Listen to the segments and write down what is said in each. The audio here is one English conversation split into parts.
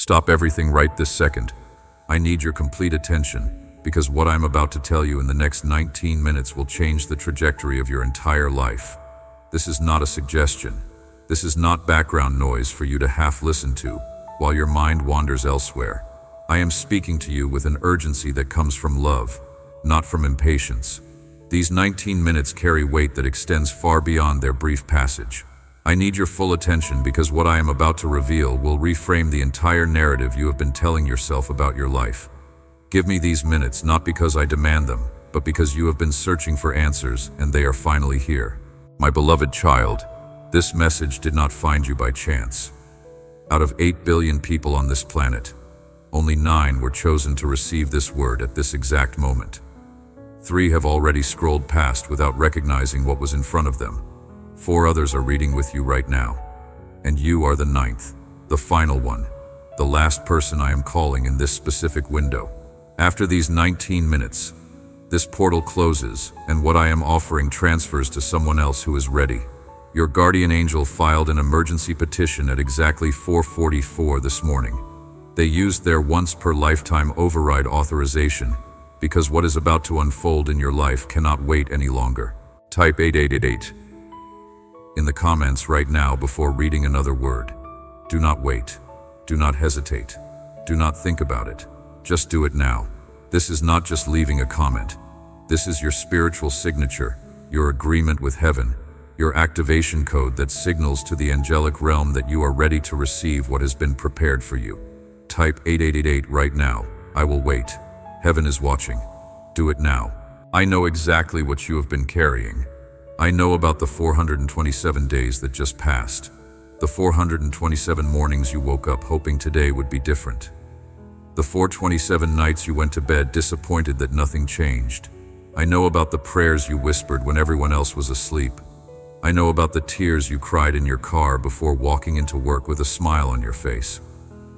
Stop everything right this second. I need your complete attention, because what I'm about to tell you in the next 19 minutes will change the trajectory of your entire life. This is not a suggestion. This is not background noise for you to half listen to while your mind wanders elsewhere. I am speaking to you with an urgency that comes from love, not from impatience. These 19 minutes carry weight that extends far beyond their brief passage. I need your full attention because what I am about to reveal will reframe the entire narrative you have been telling yourself about your life. Give me these minutes not because I demand them, but because you have been searching for answers and they are finally here. My beloved child, this message did not find you by chance. Out of 8 billion people on this planet, only 9 were chosen to receive this word at this exact moment. 3 have already scrolled past without recognizing what was in front of them. 4 others are reading with you right now. And you are the 9th, the final one, the last person I am calling in this specific window. After these 19 minutes, this portal closes and what I am offering transfers to someone else who is ready. Your guardian angel filed an emergency petition at exactly 4:44 this morning. They used their once-per-lifetime override authorization because what is about to unfold in your life cannot wait any longer. Type 8888 in the comments right now before reading another word. Do not wait. Do not hesitate. Do not think about it. Just do it now. This is not just leaving a comment. This is your spiritual signature, your agreement with heaven, your activation code that signals to the angelic realm that you are ready to receive what has been prepared for you. Type 8888 right now. I will wait. Heaven is watching. Do it now. I know exactly what you have been carrying. I know about the 427 days that just passed. The 427 mornings you woke up hoping today would be different. The 427 nights you went to bed disappointed that nothing changed. I know about the prayers you whispered when everyone else was asleep. I know about the tears you cried in your car before walking into work with a smile on your face.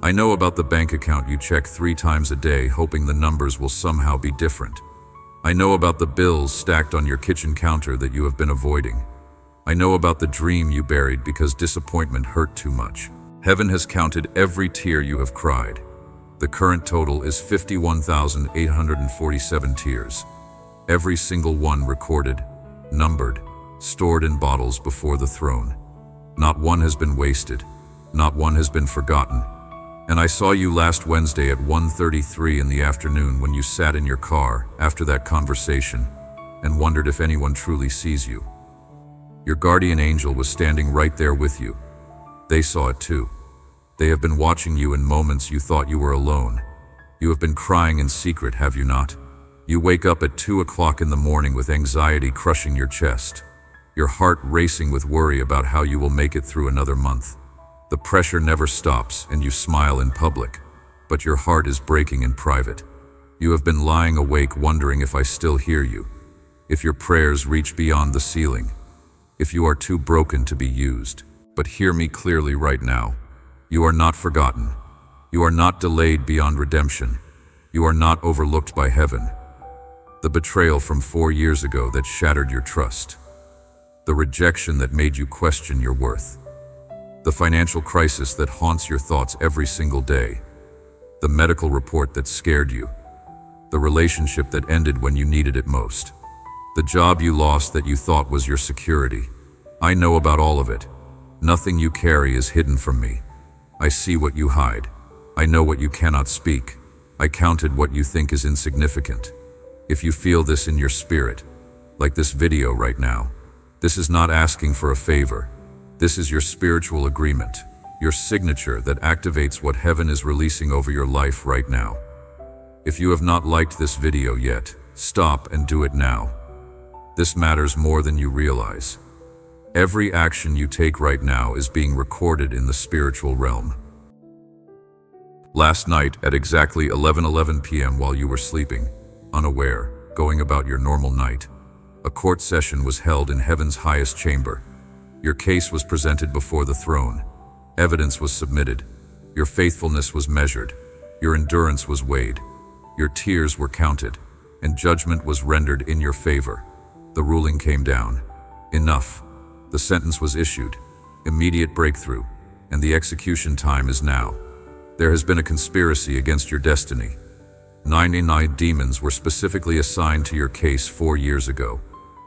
I know about the bank account you check 3 times a day hoping the numbers will somehow be different. I know about the bills stacked on your kitchen counter that you have been avoiding. I know about the dream you buried because disappointment hurt too much. Heaven has counted every tear you have cried. The current total is 51,847 tears. Every single one recorded, numbered, stored in bottles before the throne. Not one has been wasted. Not one has been forgotten. And I saw you last Wednesday at 1:33 in the afternoon when you sat in your car after that conversation and wondered if anyone truly sees you. Your guardian angel was standing right there with you. They saw it too. They have been watching you in moments you thought you were alone. You have been crying in secret, have you not? You wake up at 2 o'clock in the morning with anxiety crushing your chest, your heart racing with worry about how you will make it through another month. The pressure never stops and you smile in public, but your heart is breaking in private. You have been lying awake wondering if I still hear you, if your prayers reach beyond the ceiling, if you are too broken to be used. But hear me clearly right now. You are not forgotten. You are not delayed beyond redemption. You are not overlooked by heaven. The betrayal from 4 years ago that shattered your trust. The rejection that made you question your worth. The financial crisis that haunts your thoughts every single day. The medical report that scared you. The relationship that ended when you needed it most. The job you lost that you thought was your security. I know about all of it. Nothing you carry is hidden from me. I see what you hide. I know what you cannot speak. I counted what you think is insignificant. If you feel this in your spirit, like this video right now, this is not asking for a favor. This is your spiritual agreement, your signature that activates what heaven is releasing over your life right now. If you have not liked this video yet, stop and do it now. This matters more than you realize. Every action you take right now is being recorded in the spiritual realm. Last night at exactly 11:11 p.m. while you were sleeping, unaware, going about your normal night, a court session was held in heaven's highest chamber. Your case was presented before the throne. Evidence was submitted. Your faithfulness was measured. Your endurance was weighed. Your tears were counted, and judgment was rendered in your favor. The ruling came down. Enough. The sentence was issued. Immediate breakthrough, and the execution time is now. There has been a conspiracy against your destiny. 99 demons were specifically assigned to your case 4 years ago.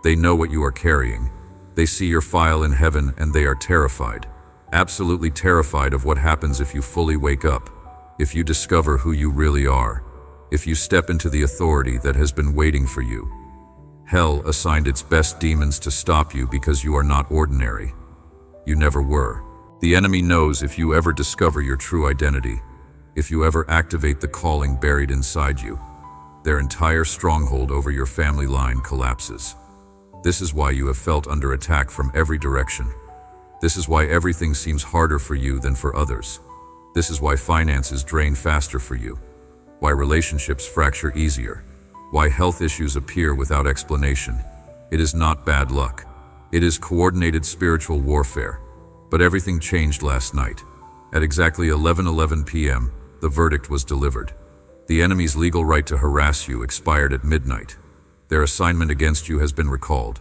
They know what you are carrying. They see your file in heaven and they are terrified. Absolutely terrified of what happens if you fully wake up, if you discover who you really are, if you step into the authority that has been waiting for you. Hell assigned its best demons to stop you because you are not ordinary. You never were. The enemy knows if you ever discover your true identity, if you ever activate the calling buried inside you, their entire stronghold over your family line collapses. This is why you have felt under attack from every direction. This is why everything seems harder for you than for others. This is why finances drain faster for you, why relationships fracture easier, why health issues appear without explanation. It is not bad luck. It is coordinated spiritual warfare. But everything changed last night. At exactly 11:11 p.m., the verdict was delivered. The enemy's legal right to harass you expired at midnight. Their assignment against you has been recalled.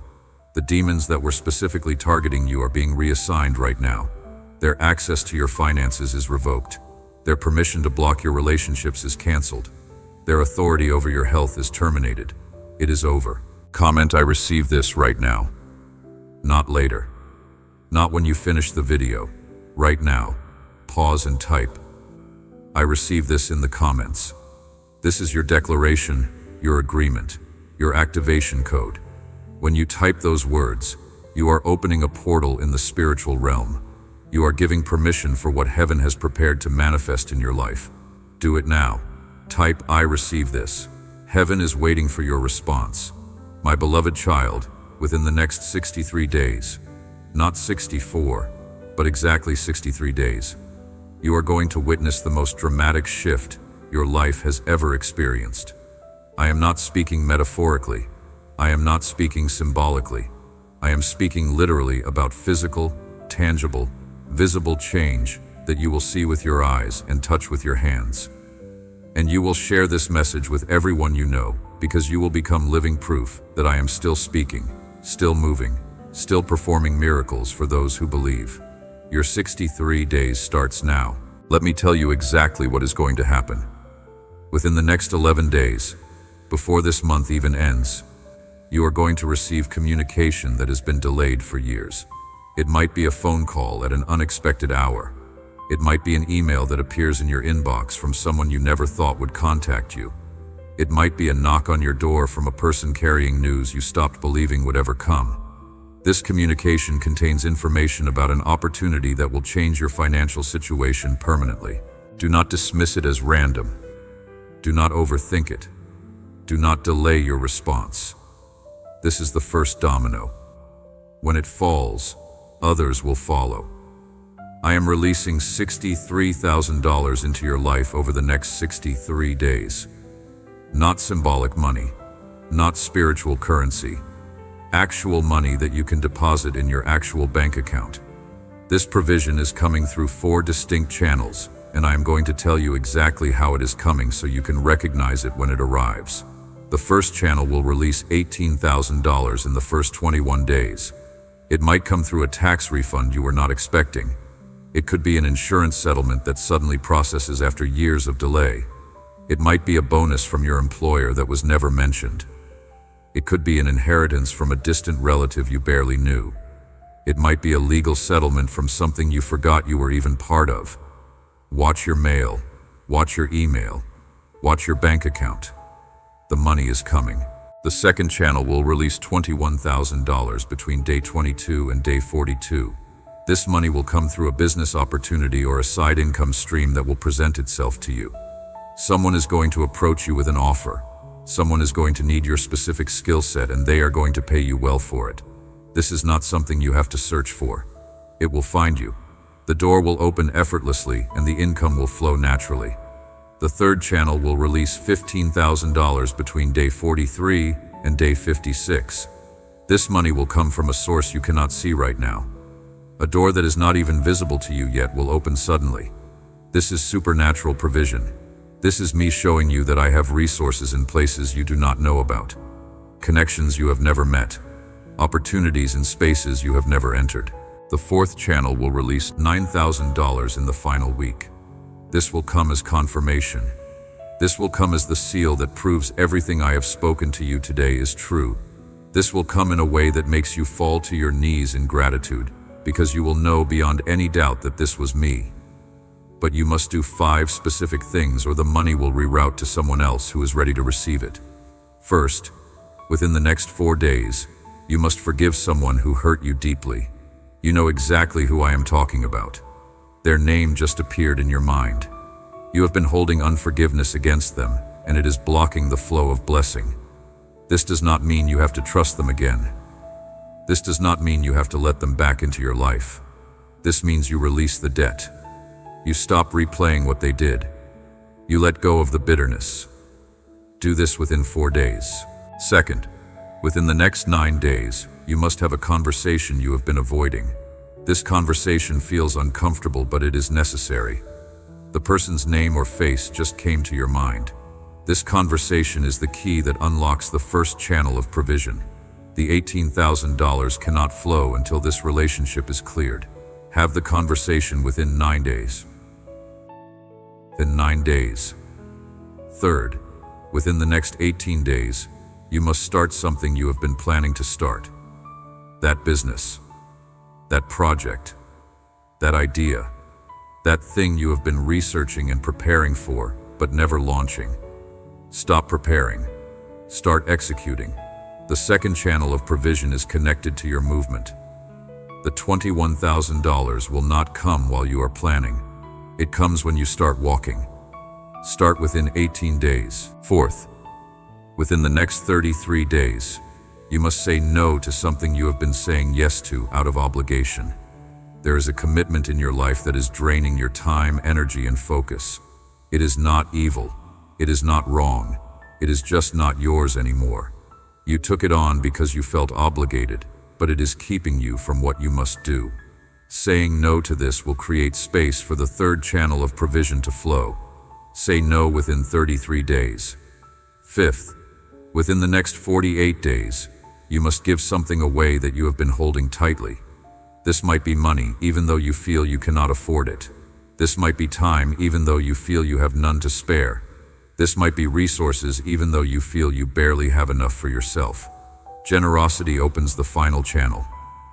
The demons that were specifically targeting you are being reassigned right now. Their access to your finances is revoked. Their permission to block your relationships is canceled. Their authority over your health is terminated. It is over. Comment, "I receive this right now." Not later. Not when you finish the video. Right now. Pause and type, "I receive this" in the comments. This is your declaration, your agreement, your activation code. When you type those words, you are opening a portal in the spiritual realm. You are giving permission for what heaven has prepared to manifest in your life. Do it now. Type, "I receive this." Heaven is waiting for your response. My beloved child, within the next 63 days, not 64, but exactly 63 days, you are going to witness the most dramatic shift your life has ever experienced. I am not speaking metaphorically. I am not speaking symbolically. I am speaking literally about physical, tangible, visible change that you will see with your eyes and touch with your hands. And you will share this message with everyone you know, because you will become living proof that I am still speaking, still moving, still performing miracles for those who believe. Your 63 days starts now. Let me tell you exactly what is going to happen. Within the next 11 days, before this month even ends, you are going to receive communication that has been delayed for years. It might be a phone call at an unexpected hour. It might be an email that appears in your inbox from someone you never thought would contact you. It might be a knock on your door from a person carrying news you stopped believing would ever come. This communication contains information about an opportunity that will change your financial situation permanently. Do not dismiss it as random. Do not overthink it. Do not delay your response. This is the first domino. When it falls, others will follow. I am releasing $63,000 into your life over the next 63 days. Not symbolic money, not spiritual currency. Actual money that you can deposit in your actual bank account. This provision is coming through 4 distinct channels, and I am going to tell you exactly how it is coming so you can recognize it when it arrives. The first channel will release $18,000 in the first 21 days. It might come through a tax refund you were not expecting. It could be an insurance settlement that suddenly processes after years of delay. It might be a bonus from your employer that was never mentioned. It could be an inheritance from a distant relative you barely knew. It might be a legal settlement from something you forgot you were even part of. Watch your mail. Watch your email. Watch your bank account. The money is coming. The second channel will release $21,000 between day 22 and day 42. This money will come through a business opportunity or a side income stream that will present itself to you. Someone is going to approach you with an offer. Someone is going to need your specific skill set and they are going to pay you well for it. This is not something you have to search for. It will find you. The door will open effortlessly and the income will flow naturally. The third channel will release $15,000 between day 43 and day 56. This money will come from a source you cannot see right now. A door that is not even visible to you yet will open suddenly. This is supernatural provision. This is me showing you that I have resources in places you do not know about. Connections you have never met. Opportunities in spaces you have never entered. The fourth channel will release $9,000 in the final week. This will come as confirmation. This will come as the seal that proves everything I have spoken to you today is true. This will come in a way that makes you fall to your knees in gratitude, because you will know beyond any doubt that this was me. But you must do 5 specific things or the money will reroute to someone else who is ready to receive it. First, within the next 4 days, you must forgive someone who hurt you deeply. You know exactly who I am talking about. Their name just appeared in your mind. You have been holding unforgiveness against them, and it is blocking the flow of blessing. This does not mean you have to trust them again. This does not mean you have to let them back into your life. This means you release the debt. You stop replaying what they did. You let go of the bitterness. Do this within 4 days. Second, within the next 9 days, you must have a conversation you have been avoiding. This conversation feels uncomfortable, but it is necessary. The person's name or face just came to your mind. This conversation is the key that unlocks the first channel of provision. The $18,000 cannot flow until this relationship is cleared. Have the conversation within 9 days. Within 9 days. Third, within the next 18 days, you must start something you have been planning to start. That business, that project, that idea, that thing you have been researching and preparing for, but never launching. Stop preparing. Start executing. The second channel of provision is connected to your movement. The $21,000 will not come while you are planning. It comes when you start walking. Start within 18 days. Fourth, within the next 33 days, you must say no to something you have been saying yes to out of obligation. There is a commitment in your life that is draining your time, energy, and focus. It is not evil. It is not wrong. It is just not yours anymore. You took it on because you felt obligated, but it is keeping you from what you must do. Saying no to this will create space for the third channel of provision to flow. Say no within 33 days. Fifth, within the next 48 days, you must give something away that you have been holding tightly. This might be money, even though you feel you cannot afford it. This might be time, even though you feel you have none to spare. This might be resources, even though you feel you barely have enough for yourself. Generosity opens the final channel.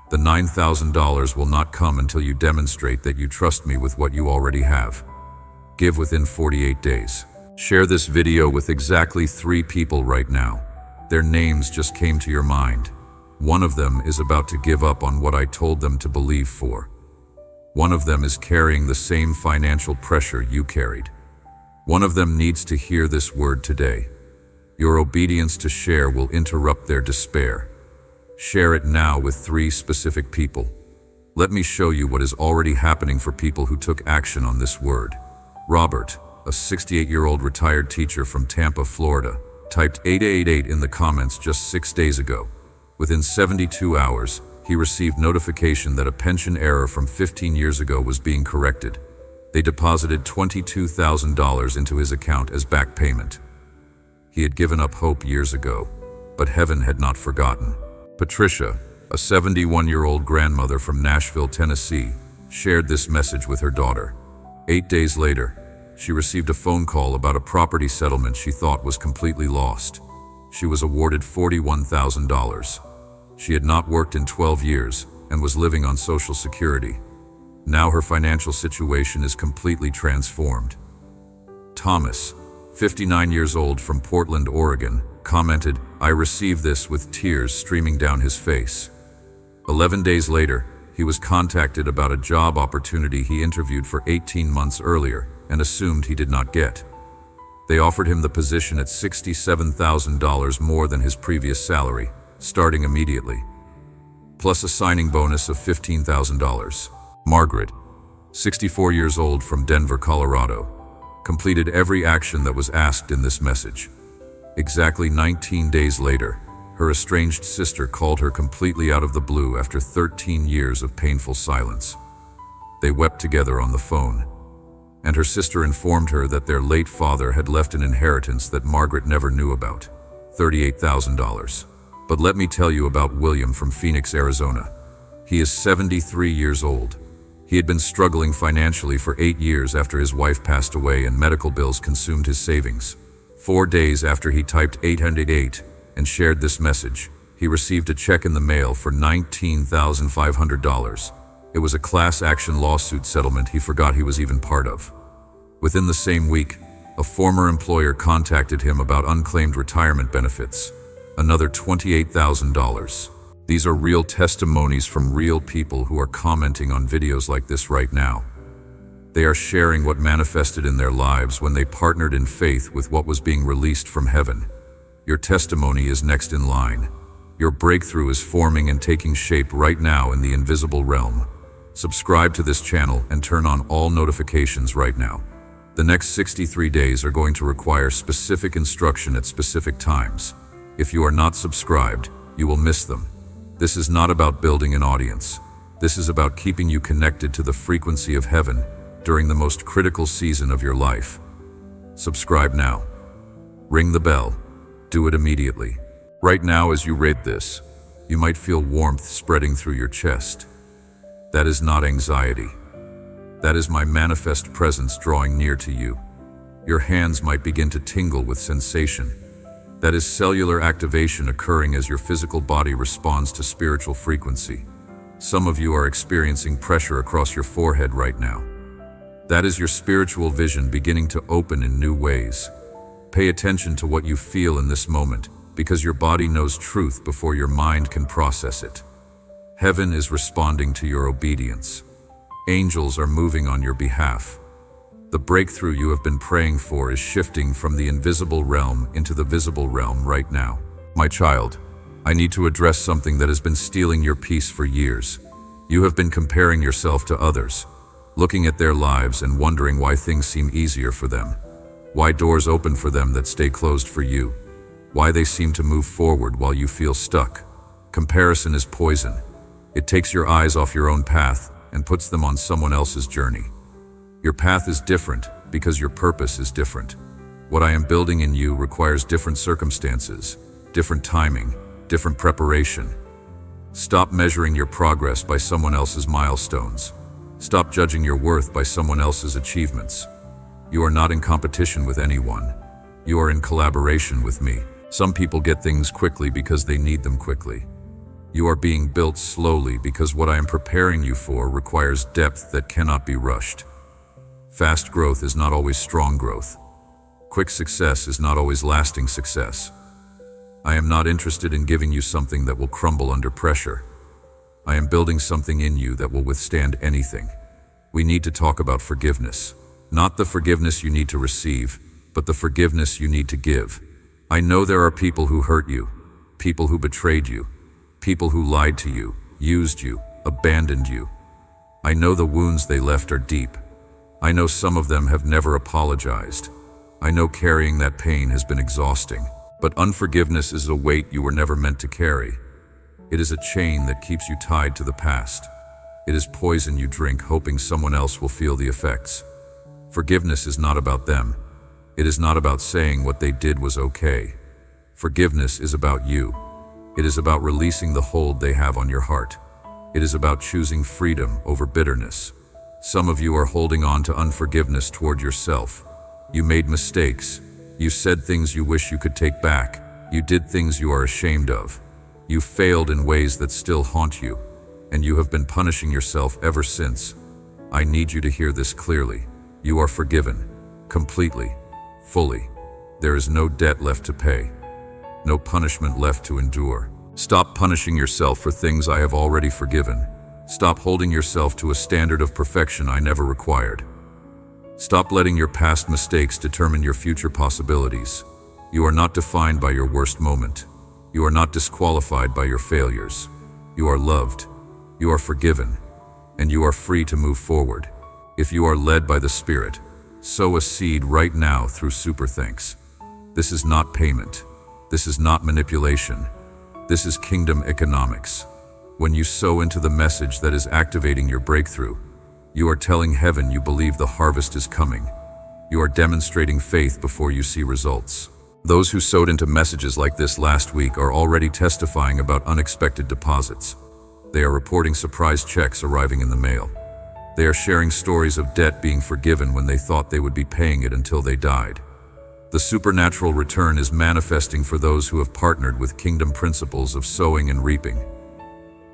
The $9,000 will not come until you demonstrate that you trust me with what you already have. Give within 48 days. Share this video with exactly 3 people right now. Their names just came to your mind. One of them is about to give up on what I told them to believe for. One of them is carrying the same financial pressure you carried. One of them needs to hear this word today. Your obedience to share will interrupt their despair. Share it now with 3 specific people. Let me show you what is already happening for people who took action on this word. Robert, a 68-year-old retired teacher from Tampa, Florida, typed 888 in the comments just 6 days ago. Within 72 hours, he received notification that a pension error from 15 years ago was being corrected. They deposited $22,000 into his account as back payment. He had given up hope years ago, but heaven had not forgotten. Patricia, a 71-year-old grandmother from Nashville, Tennessee, shared this message with her daughter. 8 days later, she received a phone call about a property settlement she thought was completely lost. She was awarded $41,000. She had not worked in 12 years and was living on Social Security. Now her financial situation is completely transformed. Thomas, 59 years old from Portland, Oregon, commented, "I received this with tears streaming down his face." 11 days later, he was contacted about a job opportunity he interviewed for 18 months earlier and assumed he did not get. They offered him the position at $67,000 more than his previous salary, starting immediately, plus a signing bonus of $15,000. Margaret, 64 years old from Denver, Colorado, completed every action that was asked in this message. Exactly 19 days later, her estranged sister called her completely out of the blue after 13 years of painful silence. They wept together on the phone, and her sister informed her that their late father had left an inheritance that Margaret never knew about, $38,000. But let me tell you about William from Phoenix, Arizona. He is 73 years old. He had been struggling financially for 8 years after his wife passed away and medical bills consumed his savings. 4 days after he typed 808 and shared this message, he received a check in the mail for $19,500. It was a class action lawsuit settlement he forgot he was even part of. Within the same week, a former employer contacted him about unclaimed retirement benefits, another $28,000. These are real testimonies from real people who are commenting on videos like this right now. They are sharing what manifested in their lives when they partnered in faith with what was being released from heaven. Your testimony is next in line. Your breakthrough is forming and taking shape right now in the invisible realm. Subscribe to this channel and turn on all notifications right now. The next 63 days are going to require specific instruction at specific times. If you are not subscribed, you will miss them. This is not about building an audience. This is about keeping you connected to the frequency of heaven during the most critical season of your life. Subscribe now. Ring the bell. Do it immediately. Right now, as you read this, you might feel warmth spreading through your chest. That is not anxiety. That is my manifest presence drawing near to you. Your hands might begin to tingle with sensation. That is cellular activation occurring as your physical body responds to spiritual frequency. Some of you are experiencing pressure across your forehead right now. That is your spiritual vision beginning to open in new ways. Pay attention to what you feel in this moment, because your body knows truth before your mind can process it. Heaven is responding to your obedience. Angels are moving on your behalf. The breakthrough you have been praying for is shifting from the invisible realm into the visible realm right now. My child, I need to address something that has been stealing your peace for years. You have been comparing yourself to others, looking at their lives and wondering why things seem easier for them, why doors open for them that stay closed for you, why they seem to move forward while you feel stuck. Comparison is poison. It takes your eyes off your own path and puts them on someone else's journey. Your path is different because your purpose is different. What I am building in you requires different circumstances, different timing, different preparation. Stop measuring your progress by someone else's milestones. Stop judging your worth by someone else's achievements. You are not in competition with anyone. You are in collaboration with me. Some people get things quickly because they need them quickly. You are being built slowly because what I am preparing you for requires depth that cannot be rushed. Fast growth is not always strong growth. Quick success is not always lasting success. I am not interested in giving you something that will crumble under pressure. I am building something in you that will withstand anything. We need to talk about forgiveness. Not the forgiveness you need to receive, but the forgiveness you need to give. I know there are people who hurt you, people who betrayed you, people who lied to you, used you, abandoned you. I know the wounds they left are deep. I know some of them have never apologized. I know carrying that pain has been exhausting. But unforgiveness is a weight you were never meant to carry. It is a chain that keeps you tied to the past. It is poison you drink hoping someone else will feel the effects. Forgiveness is not about them. It is not about saying what they did was okay. Forgiveness is about you. It is about releasing the hold they have on your heart. It is about choosing freedom over bitterness. Some of you are holding on to unforgiveness toward yourself. You made mistakes. You said things you wish you could take back. You did things you are ashamed of. You failed in ways that still haunt you, and you have been punishing yourself ever since. I need you to hear this clearly. You are forgiven, completely, fully. There is no debt left to pay. No punishment left to endure. Stop punishing yourself for things I have already forgiven. Stop holding yourself to a standard of perfection I never required. Stop letting your past mistakes determine your future possibilities. You are not defined by your worst moment. You are not disqualified by your failures. You are loved. You are forgiven. And you are free to move forward. If you are led by the Spirit, sow a seed right now through Super Thanks. This is not payment. This is not manipulation. This is kingdom economics. When you sow into the message that is activating your breakthrough, you are telling heaven you believe the harvest is coming. You are demonstrating faith before you see results. Those who sowed into messages like this last week are already testifying about unexpected deposits. They are reporting surprise checks arriving in the mail. They are sharing stories of debt being forgiven when they thought they would be paying it until they died. The supernatural return is manifesting for those who have partnered with kingdom principles of sowing and reaping.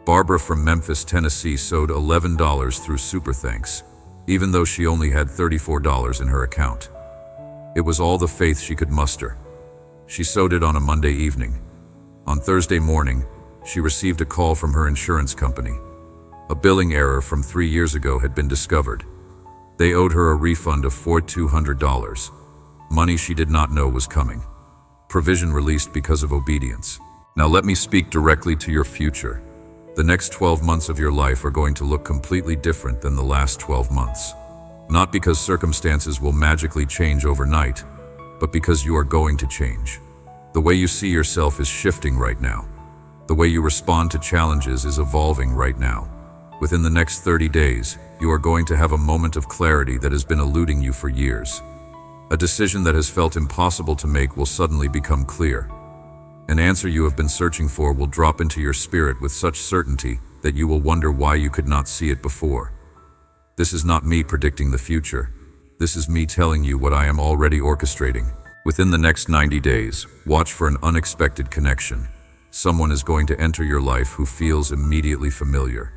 Barbara from Memphis, Tennessee sowed $11 through Super Thanks, even though she only had $34 in her account. It was all the faith she could muster. She sowed it on a Monday evening. On Thursday morning, she received a call from her insurance company. A billing error from 3 years ago had been discovered. They owed her a refund of $4,200, money she did not know was coming. Provision released because of obedience. Now let me speak directly to your future. The next 12 months of your life are going to look completely different than the last 12 months. Not because circumstances will magically change overnight, but because you are going to change. The way you see yourself is shifting right now. The way you respond to challenges is evolving right now. Within the next 30 days, you are going to have a moment of clarity that has been eluding you for years. A decision that has felt impossible to make will suddenly become clear. An answer you have been searching for will drop into your spirit with such certainty that you will wonder why you could not see it before. This is not me predicting the future. This is me telling you what I am already orchestrating. Within the next 90 days, watch for an unexpected connection. Someone is going to enter your life who feels immediately familiar.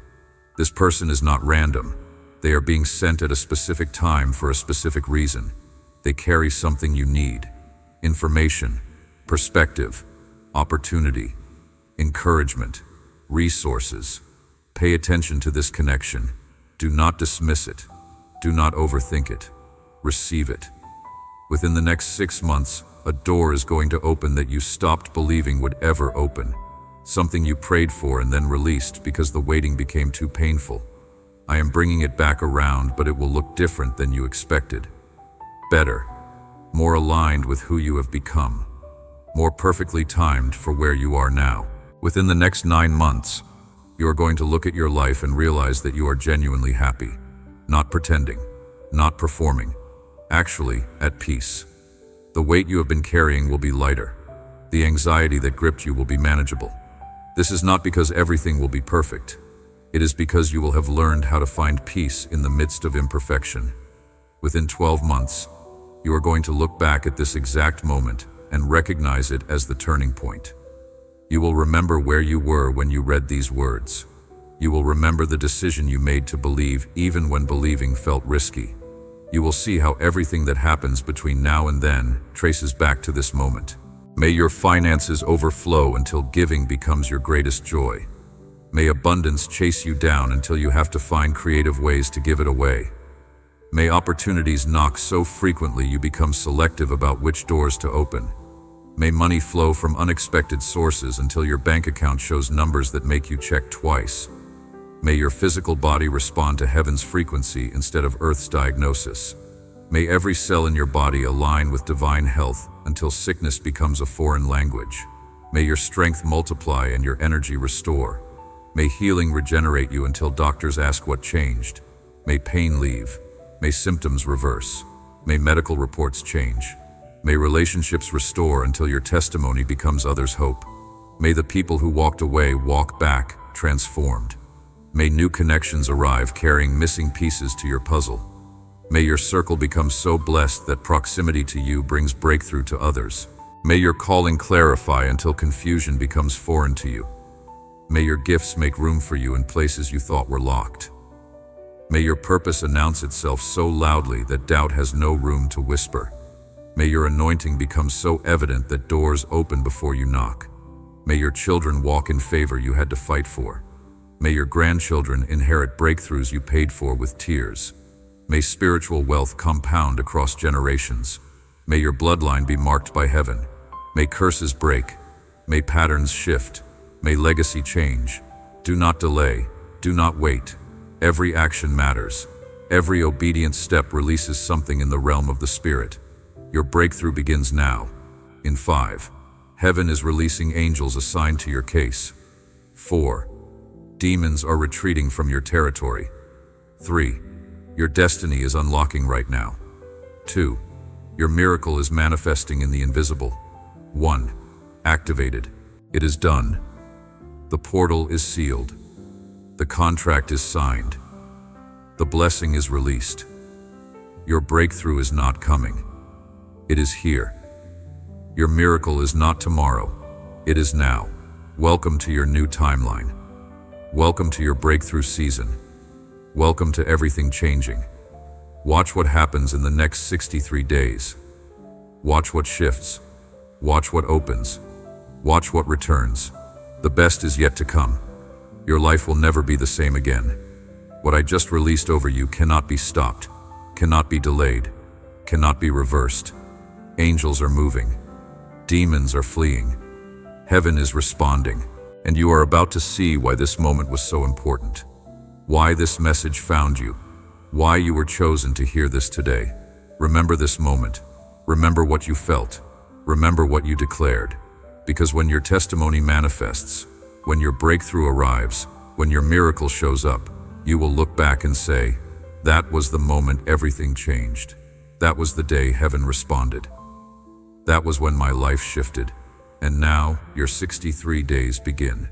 This person is not random. They are being sent at a specific time for a specific reason. They carry something you need: information, perspective, opportunity, encouragement, resources. Pay attention to this connection. Do not dismiss it. Do not overthink it. Receive it. Within the next 6 months, a door is going to open that you stopped believing would ever open. Something you prayed for and then released because the waiting became too painful. I am bringing it back around, but it will look different than you expected. Better, more aligned with who you have become, more perfectly timed for where you are now. Within the next 9 months, you are going to look at your life and realize that you are genuinely happy, not pretending, not performing, actually at peace. The weight you have been carrying will be lighter. The anxiety that gripped you will be manageable. This is not because everything will be perfect. It is because you will have learned how to find peace in the midst of imperfection. Within 12 months, you are going to look back at this exact moment and recognize it as the turning point. You will remember where you were when you read these words. You will remember the decision you made to believe even when believing felt risky. You will see how everything that happens between now and then traces back to this moment. May your finances overflow until giving becomes your greatest joy. May abundance chase you down until you have to find creative ways to give it away. May opportunities knock so frequently you become selective about which doors to open. May money flow from unexpected sources until your bank account shows numbers that make you check twice. May your physical body respond to heaven's frequency instead of earth's diagnosis. May every cell in your body align with divine health until sickness becomes a foreign language. May your strength multiply and your energy restore. May healing regenerate you until doctors ask what changed. May pain leave. May symptoms reverse. May medical reports change. May relationships restore until your testimony becomes others' hope. May the people who walked away walk back, transformed. May new connections arrive carrying missing pieces to your puzzle. May your circle become so blessed that proximity to you brings breakthrough to others. May your calling clarify until confusion becomes foreign to you. May your gifts make room for you in places you thought were locked. May your purpose announce itself so loudly that doubt has no room to whisper. May your anointing become so evident that doors open before you knock. May your children walk in favor you had to fight for. May your grandchildren inherit breakthroughs you paid for with tears. May spiritual wealth compound across generations. May your bloodline be marked by heaven. May curses break. May patterns shift. May legacy change. Do not delay. Do not wait. Every action matters. Every obedient step releases something in the realm of the Spirit. Your breakthrough begins now. In 5, heaven is releasing angels assigned to your case. 4, demons are retreating from your territory. 3, your destiny is unlocking right now. 2, your miracle is manifesting in the invisible. 1, activated. It is done. The portal is sealed. The contract is signed. The blessing is released. Your breakthrough is not coming. It is here. Your miracle is not tomorrow. It is now. Welcome to your new timeline. Welcome to your breakthrough season. Welcome to everything changing. Watch what happens in the next 63 days. Watch what shifts. Watch what opens. Watch what returns. The best is yet to come. Your life will never be the same again. What I just released over you cannot be stopped, cannot be delayed, cannot be reversed. Angels are moving. Demons are fleeing. Heaven is responding. And you are about to see why this moment was so important. Why this message found you. Why you were chosen to hear this today. Remember this moment. Remember what you felt. Remember what you declared. Because when your testimony manifests, when your breakthrough arrives, when your miracle shows up, you will look back and say, that was the moment everything changed. That was the day heaven responded. That was when my life shifted. And now, your 63 days begin.